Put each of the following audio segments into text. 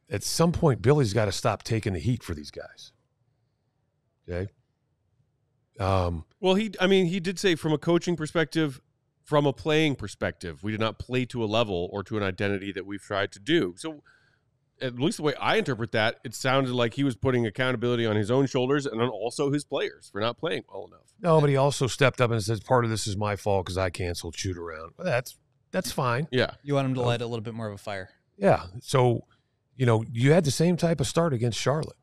at some point, Billy's got to stop taking the heat for these guys. Okay. Well, he did say from a coaching perspective, from a playing perspective, we did not play to a level or to an identity that we've tried to do. So at least the way I interpret that, it sounded like he was putting accountability on his own shoulders and on also his players for not playing well enough. No, but he also stepped up and said, part of this is my fault because I canceled shoot around. Well, that's fine. Yeah. You want him to light a little bit more of a fire. Yeah. So, you had the same type of start against Charlotte.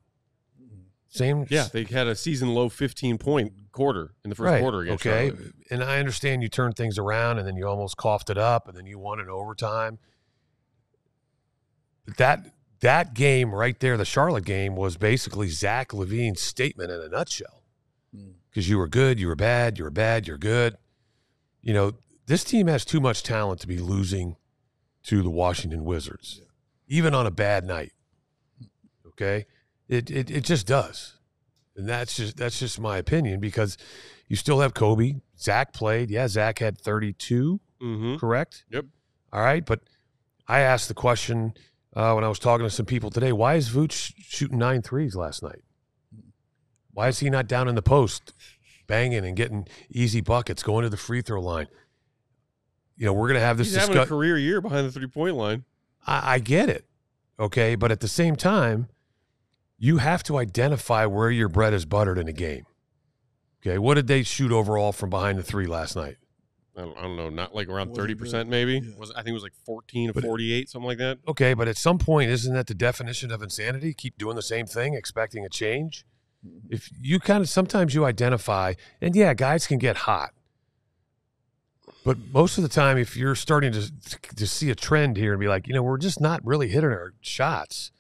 Same. Yeah, they had a season-low 15-point quarter in the first quarter against Charlotte. And I understand you turned things around and then you almost coughed it up and then you won in overtime. But that game right there, the Charlotte game, was basically Zach LaVine's statement in a nutshell. Because you were good, you were bad, you were bad, you're good. This team has too much talent to be losing to the Washington Wizards, even on a bad night. Okay? It just does. And that's just my opinion, because you still have Kobe. Zach played. Yeah, Zach had 32, correct? Yep. All right, but I asked the question when I was talking to some people today, why is Vooch shooting 9 threes last night? Why is he not down in the post banging and getting easy buckets, going to the free throw line? We're going to have this discussion. He's having a career year behind the three-point line. I get it, okay? But at the same time, you have to identify where your bread is buttered in a game. Okay, what did they shoot overall from behind the three last night? I don't know, not like around 30% maybe? Yeah. I think it was like 14 to 48, something like that. Okay, but at some point, isn't that the definition of insanity? Keep doing the same thing, expecting a change? If you sometimes you identify, and yeah, guys can get hot. But most of the time, if you're starting to see a trend here and be like, we're just not really hitting our shots.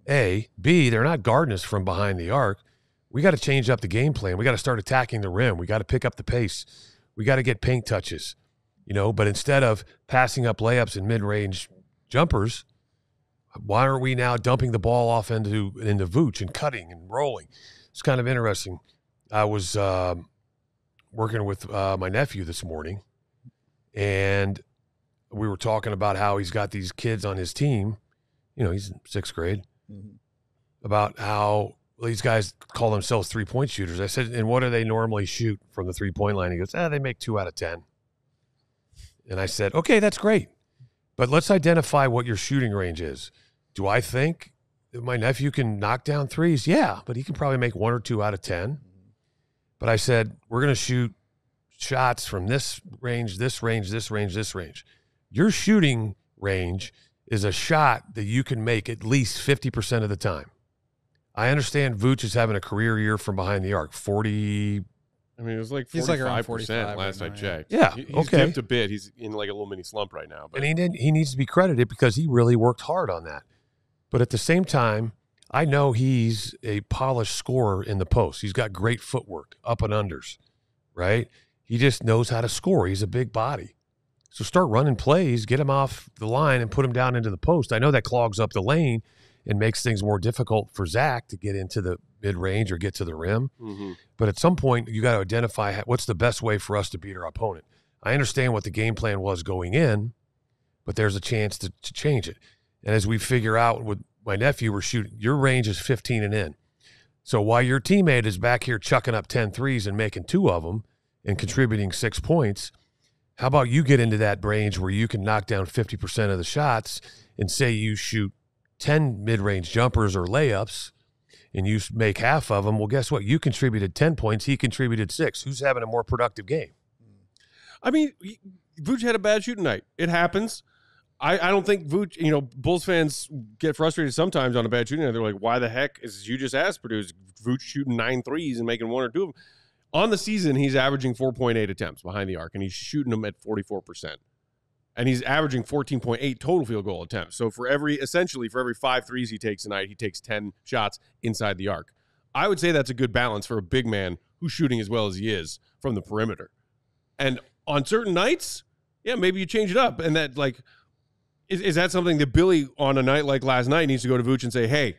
A. B, they're not guarding us from behind the arc. We got to change up the game plan. We got to start attacking the rim. We got to pick up the pace. We got to get paint touches, but instead of passing up layups and mid-range jumpers, why are we now dumping the ball off into Vooch and cutting and rolling? It's kind of interesting. I was working with my nephew this morning, and we were talking about how he's got these kids on his team. He's in 6th grade. About how these guys call themselves three-point shooters. I said, and what do they normally shoot from the three-point line? He goes, they make 2 out of 10. And I said, okay, that's great. But let's identify what your shooting range is. Do I think that my nephew can knock down threes? Yeah, but he can probably make 1 or 2 out of 10. But I said, we're going to shoot shots from this range, this range, this range, this range. Your shooting range is a shot that you can make at least 50% of the time. I understand Vooch is having a career year from behind the arc, 40. I mean, it was like 45% he's like around 45 last I checked. Yeah, he's dipped a bit. He's in like a little mini slump right now. But. And he needs to be credited because he really worked hard on that. But at the same time, I know he's a polished scorer in the post. He's got great footwork, up and unders, right? He just knows how to score. He's a big body. So start running plays, get him off the line and put him down into the post. I know that clogs up the lane and makes things more difficult for Zach to get into the mid-range or get to the rim. But at some point, you got to identify what's the best way for us to beat our opponent. I understand what the game plan was going in, but there's a chance to change it. And as we figure out with my nephew, we're shooting, your range is 15 and in. So while your teammate is back here chucking up 10 threes and making 2 of them and contributing 6 points, how about you get into that range where you can knock down 50% of the shots and say you shoot 10 mid-range jumpers or layups and you make half of them? Well, guess what? You contributed 10 points. He contributed 6. Who's having a more productive game? I mean, Vooch had a bad shooting night. It happens. I don't think Vooch, Bulls fans get frustrated sometimes on a bad shooting night. They're like, why the heck, as you just asked, Perdue, is Vooch shooting 9 threes and making 1 or 2 of them? On the season, he's averaging 4.8 attempts behind the arc, and he's shooting them at 44%. And he's averaging 14.8 total field goal attempts. So for every 5 threes he takes tonight, he takes 10 shots inside the arc. I would say that's a good balance for a big man who's shooting as well as he is from the perimeter. And on certain nights, yeah, maybe you change it up. And that, is that something that Billy, on a night like last night, needs to go to Vooch and say, hey,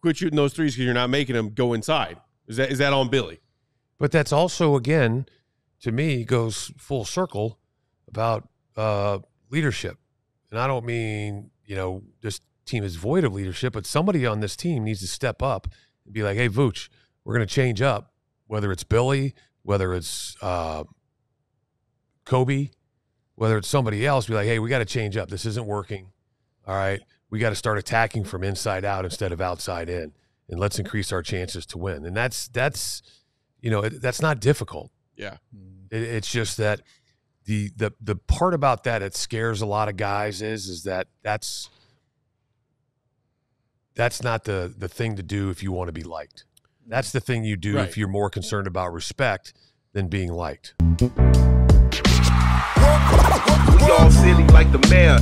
quit shooting those threes because you're not making them, go inside? Is that on Billy? But that's also, again, to me, goes full circle about leadership. And I don't mean, just team is void of leadership, but somebody on this team needs to step up and be like, hey, Vooch, we're going to change up, whether it's Billy, whether it's Kobe, whether it's somebody else, be like, hey, we got to change up. This isn't working. All right. We got to start attacking from inside out instead of outside in, and let's increase our chances to win. And that's not difficult. Yeah. It's just that the part about that scares a lot of guys is that that's not the thing to do if you want to be liked. That's the thing you do if you're more concerned about respect than being liked. We all silly like the mayor.